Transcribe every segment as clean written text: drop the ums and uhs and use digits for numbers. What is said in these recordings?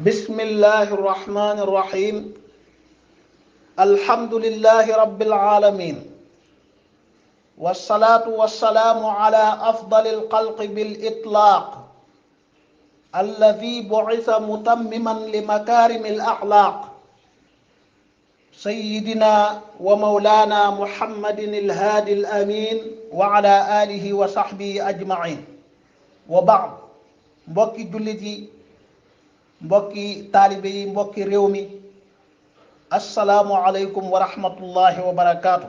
بسم الله الرحمن الرحيم. الحمد لله رب العالمين، والصلاة والسلام على أفضل الخلق بالإطلاق الذي بعث متمما لمكارم الأخلاق سيدنا ومولانا محمد الهادي الأمين وعلى آله وصحبه أجمعين. وبعد، mbokki jullit yi, mbokki taalibe yi, mbokki réew mi, assalaamu aleykum wa rahmatullahi wa barakaatu.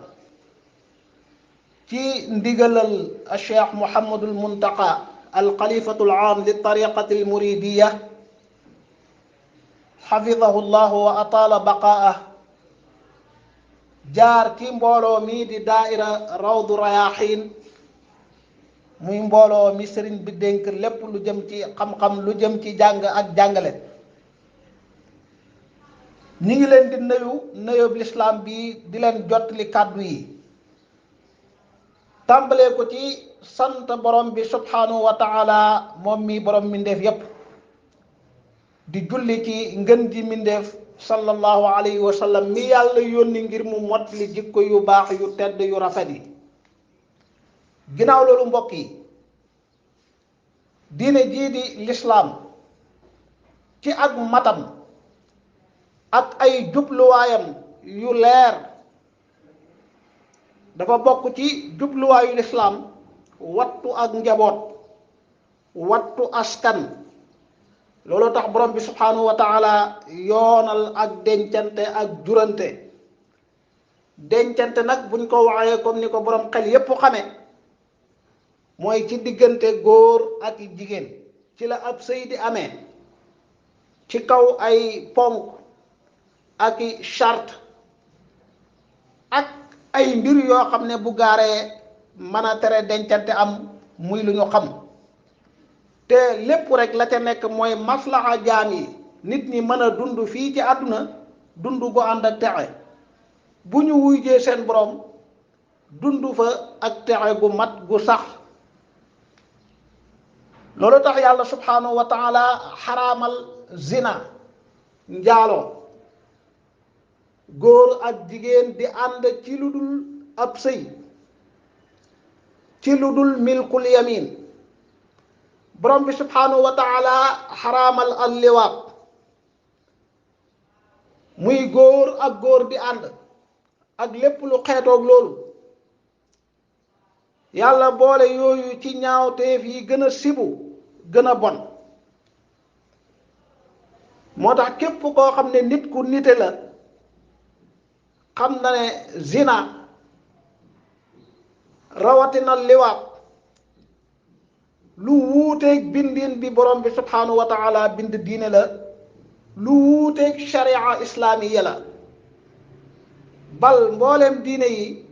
ci ndigalal Cheikh Mouhamadul Muntaqa al xalifatul aam li tariqati al muridiya xafidahu llahu wa ataala baqaa'ah, jaar ci mbooloo mi di daaira rawdu rayaaxiin, muy mbooloo mi sëriñ bi dénk lépp lu jëm ci xam-xam, lu jëm ci jàng ak jàngale. ñi ngi leen di nuyoob lislaam bi di leen jottali kàddu yi, tàmbalee ko ci sant borom bi subhanahu wa taala, moom mi borom mindeef yépp, di julli ci ngën ji mindeef sallallahu alayhi wa sallam mi yàlla yónni ngir mu mottali jikko yu baax yu tedd yu rafet yi. ginnaaw loolu mbokk yi, diine jii di lislaam ci ak matam ak ay jubluwaayam yu leer dafa bokk ci jubluwaayu lislaam wattu ak njaboot, wattu askan. loolu tax borom bi subhanahu wa taala yoonal ak dencante ak jurante. dencante nag buñ ko waxee comme ni ko borom xel yépp xame, mooy ci diggante góor ak jigéen. ci la ab sëy di amee ci kaw ay ponk ak i charte ak ay mbir yoo xam ne bu gaaree mën a tere dencante am, muy lu ñu xam. te lépp rek la ca nekk mooy maslaxa jaam yi, nit ñi mën a dund fii ci àdduna dund gu ànd ak texe, bu ñu wuyjee seen borom dund fa ak texe gu mat gu sax. loolu tax yàlla subhanahu wa taala xaraamal zina, njaaloo, góor ak jigéen di ànd ci lu dul ab sëy, ci lu dul milkul yamin. borom bi subhanahu wa taala xaraamal al liwaat, muy góor ak góor di ànd ak lépp lu xeetoog loolu. yàlla boole yooyu ci ñaawteef yi gën a sibu, gën a bon. moo tax képp koo xam ne nit ku nite la xam na ne zina, rawatina liwaat, lu wuuteeg bindin bi borom bi subhanahu wa taala bind diine la, lu wuuteeg sharia islaamiya la. bal mbooleem diine yi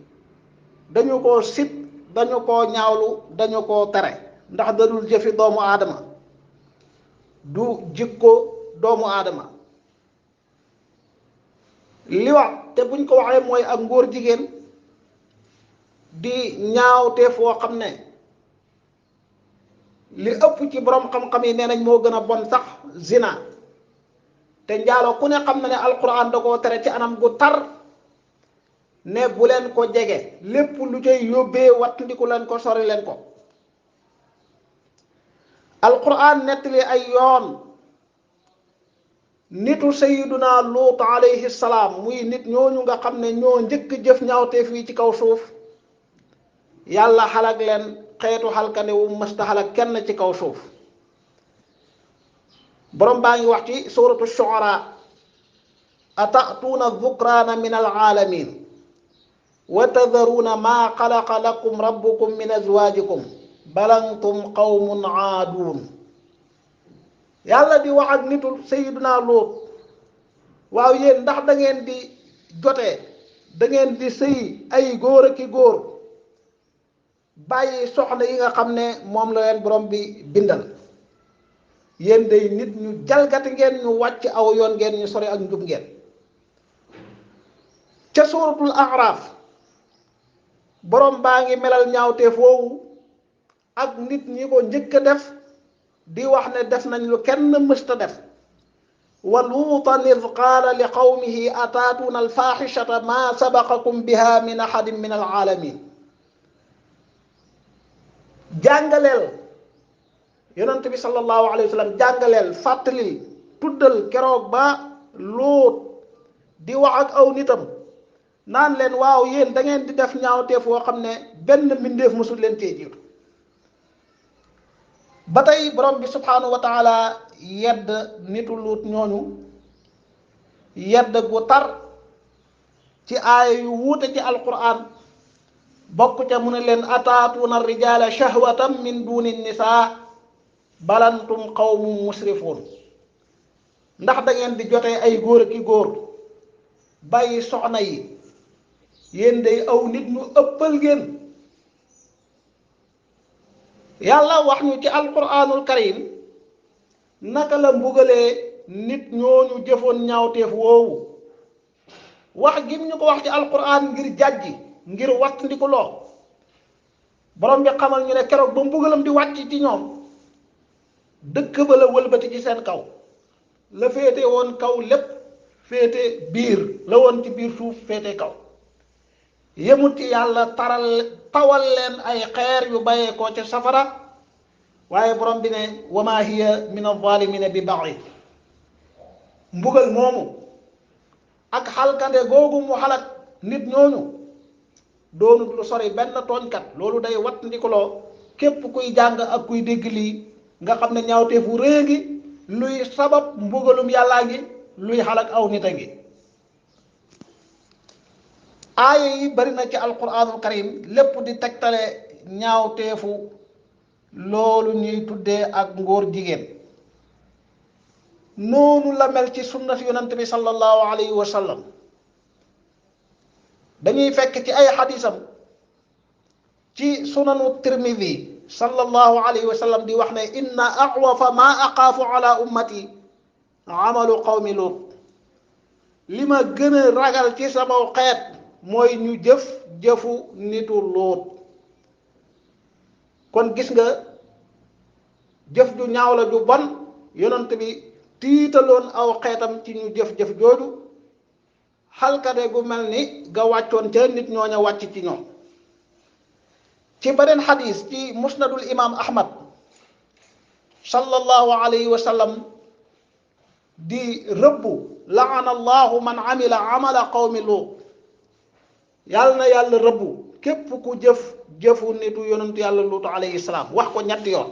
dañu koo sib, dañu koo ñaawlu, dañu koo tere, ndax dadul jëfi doomu aadama, du jikko doomu aadama. liwaat te buñ ko waxee mooy ak ngóor jigéen di ñaawte foo xam ne li ëpp ci borom xam-xam yi nee nañ moo gën a bon sax zina. te njaalo ku ne xam na ne alquran da koo tere ci anam gu tar, ne bu leen ko jege, lépp lu cay yóbbee wattandiku leen ko, sori leen ko. alquran nettali ay yoon nitu sayiduna luut alayhi salaam, muy nit ñooñu nga xam ne ñoo njëkk jëf ñaawteef yi ci kaw suuf, yàlla xalak leen xeetu xalkane wu mësta xalak kenn ci kaw suuf. borom baa ngi wax ci suratu shu'ara: ata'tuuna dhukraana min alaalamin wa tadharuuna maa xalaqa lakum rabbukum min azwaajikum bal antum qawmun aaduun. yàlla di wax ak nitul sayiduna Luut: waaw yéen ndax da ngeen di jotee, da ngeen di sëy ay góor ak i góor, bàyyi soxna yi nga xam ne moom la leen borom bi bindal. yéen day nit ñu jalgati ngeen, ñu wàcc aw yoon ngeen, ñu sori ak njub ngeen. ca suuratul A'raaf borom baa ngi melal ñaawteef woowu ak nit ñi ko njëkk a def, di wax ne def nañ lu kenn mësta def. wa luutan id qaala li qawmihi ataatuuna alfaaxishata maa sabaqakum biha min ahadin min alaalamin. jàngaleel yonent bi sallallahu alayhi wa sallam, jàngaleel fàttalil tuddal keroog ba Luut di wax ak aw nitam naan leen waaw yéen da ngeen di def ñaawteef woo xam ne benn mbindeef mësul leen cee jiitu. ba tey borom bi subhanahu wa taala yedd nitu Luut ñooñu yedd gu tar ci aaya yu wuute ci alquran. bokk ca mu ne leen ataatuuna rijaala shahwatan min duni nisaa balantum qawmun musrifuun. ndax da ngeen di jotee ay góor ki góor bàyyi soxna yi, yéen day aw nit ñu ëppal ngeen. yàlla wax ñu ci alquranul karim naka la mbugalee nit ñooñu jëfoon ñaawteef woowu. wax gim ñu ko wax ci alquran ngir jàjji, ngir watt ndi ko loo borom bi xamal ñu ne keroog ba mbugalam di wàcc ci ñoom dëkk ba la wëlbati ci seen kaw. la féete woon kaw lépp féete biir, la woon ci biir suuf féete kaw. yemut ci yàlla tawal leen ay xeer yu bàyyee ko ca safara, waaye borom bi ne wa maa hiya min az-zaalimina bi ba'id. mbugal moomu ak xalkande googu mu xalak nit ñooñu doonut lu sori benn tooñkat. loolu day wat ndikuloo képp kuy jàng ak kuy dégg lii nga xam ne ñaawteefu rëy ngi luy sabab mbugalum yàllaa ngi luy xalak aw nit a ngi. aaya yi bari na ci alquranul karim lépp di tegtale ñaawteefu loolu ñuy tuddee ak ngóor jigéen. noonu la mel ci sunnat yonent bi sallallahu alayhi wa sallam. dañuy fekk ci ay xadisam ci sunanu tirmidi sallallahu alayhi wa sallam di wax ne inna axwafa ma aqaafu ala ummati amalu qawmi Luut. li ma gën a ragal ci sama xeet mooy ñu jëfu nitu Luut. kon gis nga jëf ju ñaaw la ju bon, yonent bi tiitaloon aw xeetam ci ñu jëf jooju. xalkade gu mel ni ga wàccoon ca nit ñooña wàcc ci ñoom. ci beneen xadis ci musnadul imam ahmad sallallahu alayhi wa sallam di rëbbu laana allahu man amila amala qawmi Luut. yàlla na yàlla rëbbu képp ku jëfu nitu yonentu yàlla Luut alayhi salaam. wax ko ñetti yoon.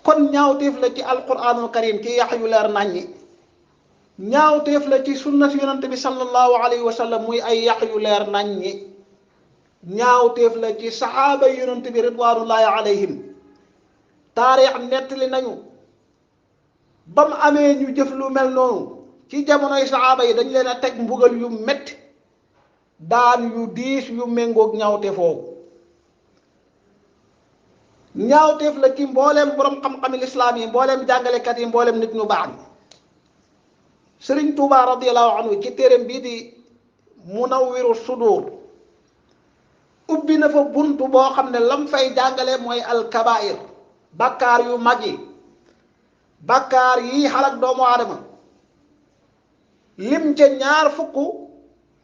kon ñaawteef la ci alquranul karim ci yax yu leer naññi, ñaawteef la ci sunnat yonent bi sallallahu alayhi wa sallam muy ay yax yu leer naññi, ñaawteef la ci saxaaba yonent bi ridwanullahi alayhim. taarix nettali nañu ba mu amee ñu jëf lu mel noonu ci jamonoy saxaaba yi dañ leen a teg mbugal yu metti, daan yu diis yu méngoog ñaawteef foofu. ñaawteef la ci mbooleem borom xam-xami lislaam yi, mbooleem jàngalekat yi, mbooleem nit ñu baax ñi. Sëriñ Tuubaa radiyallahu anhu ci téereem bii di Munawwiru Sudur ubbi na fa buntu boo xam ne lam fay jàngale mooy alkabair, bakkaar yu mag yi, bakkaar yi xalak doomu aadama. lim ca 20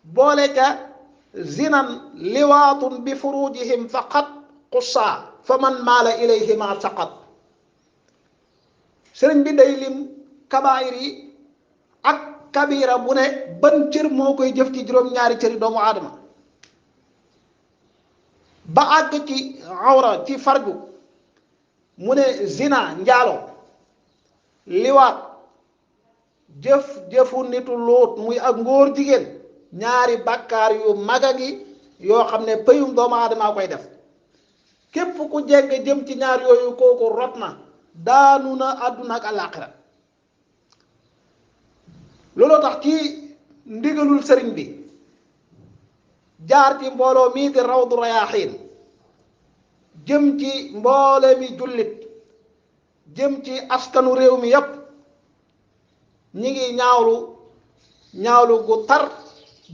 boole ca zinan liwaatun bi furujihim faqat qussa fa man maala ilayhima saqat. sëriñ bi day lim kabaayir yi ak kabira bu ne ban cër moo koy jëf ci juróom-ñaari cëri doomu aadama, ba àgg ci awra ci farju mu ne zina njaalo, liwaat jëfu nitu Luut muy ak ngóor jigéen, ñaari bàkkaar yu maga gi yoo xam ne pëyum doomu aadama koy def. képp ku jeng jëm ci ñaar yooyu kooku rot na, daanu na àdduna ak àllaaxira. looloo tax ci ndigalul sëriñ bi jaar ci mbooloo mii di Rawdu Rayaahiin jëm ci mboole mi jullit, jëm ci askanu réew mi yépp, ñi ngi ñaawlu gu tar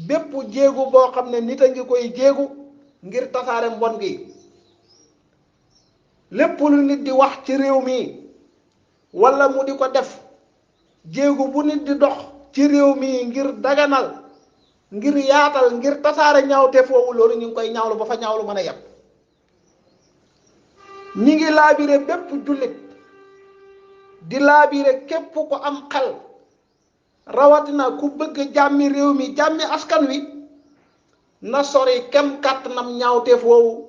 bépp jéegu boo xam ne nit a ngi koy jéegu ngir tasaare mbon gi. lépp lu nit di wax ci réew mi wala mu di ko def jéego bu nit di dox ci réew mi ngir daganal ngir yaatal ngir tasaare ñaawte foofu loolu ñu ngi koy ñaawlu ba fa ñaawlu mën a yem. ñi ngi laabire bépp jullit di laabire képp ko am xel rawatina ku bëgg jàmmi réew mi jàmmi askan wi na sori kem kàttanam ñaawteef woowu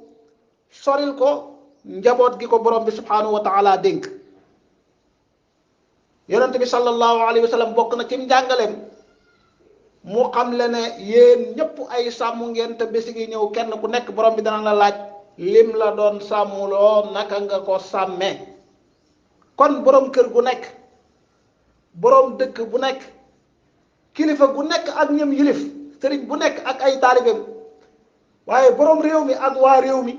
soril ko njaboot gi ko borom bi subhanahu wa taala dénk. yonent bi sallallahu alayhi wa sallam bokk na ci njàngaleem mu xam le ne yéen ñëpp ay sàmm ngeen te bési gi ñëw kenn ku nekk borom bi dana la laaj lim la doon sàmmuloo naka nga ko sàmmee. kon borom kër gu nekk borom dëkk bu nekk kilifa gu nekk ak ñëm yilif sëriñ bu nekk ak ay taalibeem waaye borom réew mi ak waa réew mi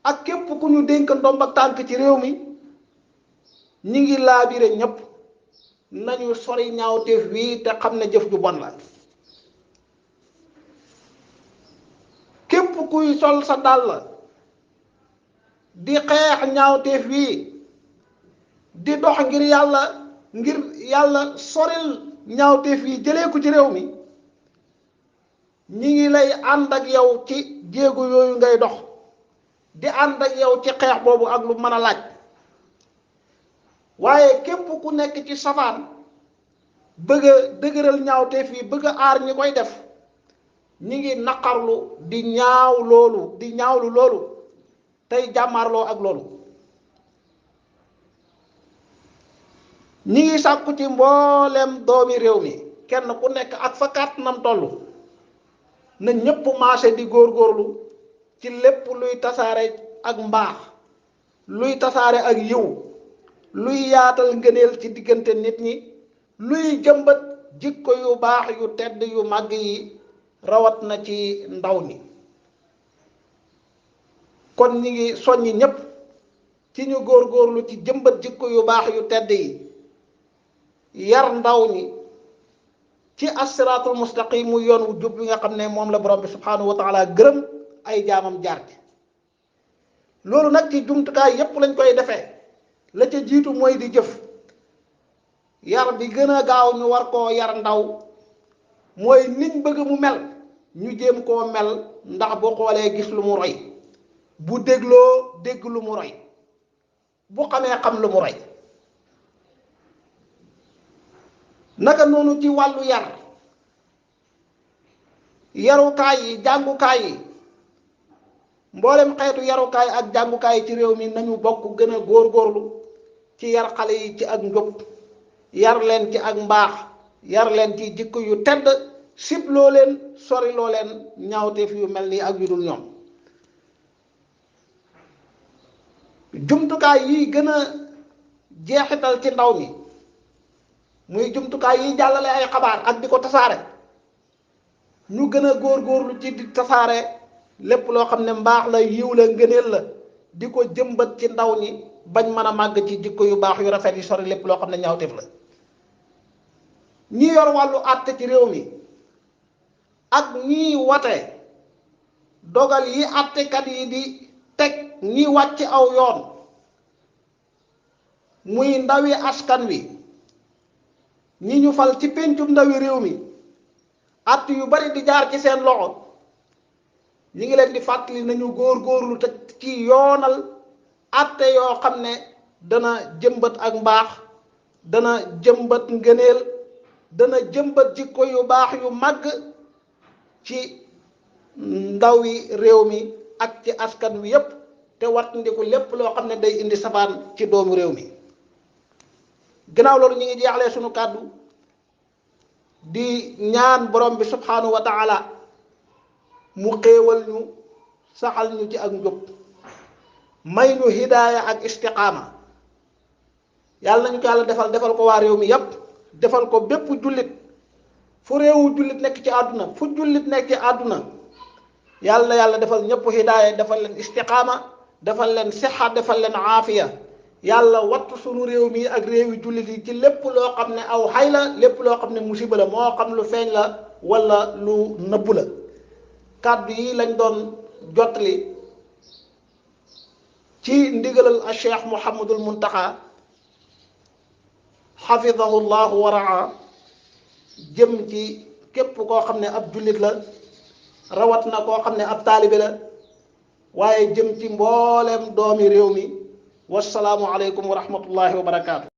ak képp ku ñu dénk ndomb ak tànk ci réew mi ñi ngi laabire ñëpp nañu sori ñaawteef wi te xam ne jëf ju bon la. képp kuy sol sa dàll di xeex ñaawteef wi di dox ngir yàlla soril ñaawteef yi jëlee ko ci réew mi ñi ngi lay ànd ak yow ci jéego yooyu ngay dox di ànd ak yow ci xeex boobu ak lu mën a laaj. waaye képp ku nekk ci safaan bëgg a dëgëral ñaawteef yi bëgg a aar ñi koy def ñi ngi naqarlu di ñaawlu loolu tey jàmmaarloo ak loolu. ñi ngi sàkku ci mboolem doomi réew mi kenn ku nekk ak fa kàttanam toll na ñépp maase di góorgóorlu ci lépp luy tasaare ak mbaax luy tasaare ak yiw luy yaatal ngëneel ci diggante nit ñi luy jëmbat jikko yu baax yu tedd yu màgg yi rawat na ci ndaw ñi. kon ñi ngi soññi ñépp ci ñu góorgóorlu ci jëmbat jikko yu baax yu tedd yi yar ndaw ñi ci as-siraatul mustaqim mu yoon wu jub bi nga xam ne moom la borom bi subhanahu wa taala gërëm ay jaamam jaar ci. loolu nag ci jumtukaay yépp lañ koy defee la ca jiitu mooy di jëf. yar bi gën a gaaw ñu war koo yar ndaw mooy niñ bëgg mu mel ñu jéem koo mel ndax boo xoolee gis lu mu roy bu dégloo dégg lu mu roy bu xamee xam lu mu roy. naka noonu ci wàllu yarukaay yi jàngukaay yi mboolem xeetu yarukaay ak jàngukaay yi ci réew mi nañu bokk gën a góorgóorlu ci yar xale yi ci ak njub yar leen ci ak mbaax yar leen ci jikko yu tedd sibloo leen soriloo leen ñaawteef yu mel nii ak yu dul ñoom. jumtukaay yi gën a jeexital ci ndaw mi muy jumtukaay yi jàllale ay xabaar ak di ko tasaare ñu gën a góorgóorlu ci di tasaare lépp loo xam ne mbaax la yiw la ngëneel la di ko jëmbat ci ndaw ñi bañ mën a màgg ci jikko yu baax yu rafet yi sori lépp loo xam ne ñaawteef la. ñi yor wàllu àtte ci réew mi ak ñi wate dogal yi àttekat yi di teg ñi wàcc aw yoon muy ndawi askan wi ñi ñu fal ci péncum ndawi réew mi att yu bari di jaar ci seen loxo ñi ngi leen di fàttali nañu góorgóorlu te ci yoonal atte yoo xam ne dana jëmbat ak mbaax dana jëmbat ngëneel dana jëmbat jikko yu baax yu màgg ci ndawi réew mi ak ci askan wi yépp te wattandiku lépp loo xam ne day indi safaan ci doomu réew mi. gannaaw loolu ñu ngi jeexlee sunu kàddu di ñaan borom bi subhanahu wa taala mu xéewal ñu saxal ñu ci ak njub may ñu hidaaya ak istiqaama yàlla nañu ko yàlla defal ko waa réew mi yépp defal ko bépp jullit fu réewu jullit nekk ci àdduna fu jullit nekk ci àdduna yàlla defal ñëpp hidaaya defal leen istiqaama defal leen sixa defal leen aafiya yàlla wattu sunu réew mi ak réewi jullit yi ci lépp loo xam ne aw xay la lépp loo xam ne musiba la moo xam lu feeñ la wala lu nëbbu la. kàddu yi lañ doon jottali ci ndigalal a cheikh Mouhamadul Muntaxa xafidahu llahu wa raa jëm ci képp koo xam ne ab jullit la rawat na koo xam ne ab taalibe la waaye jëm ci mboolem doomi réew mi wasalaamu aleykum wa rahmatullahi wa barakaatu.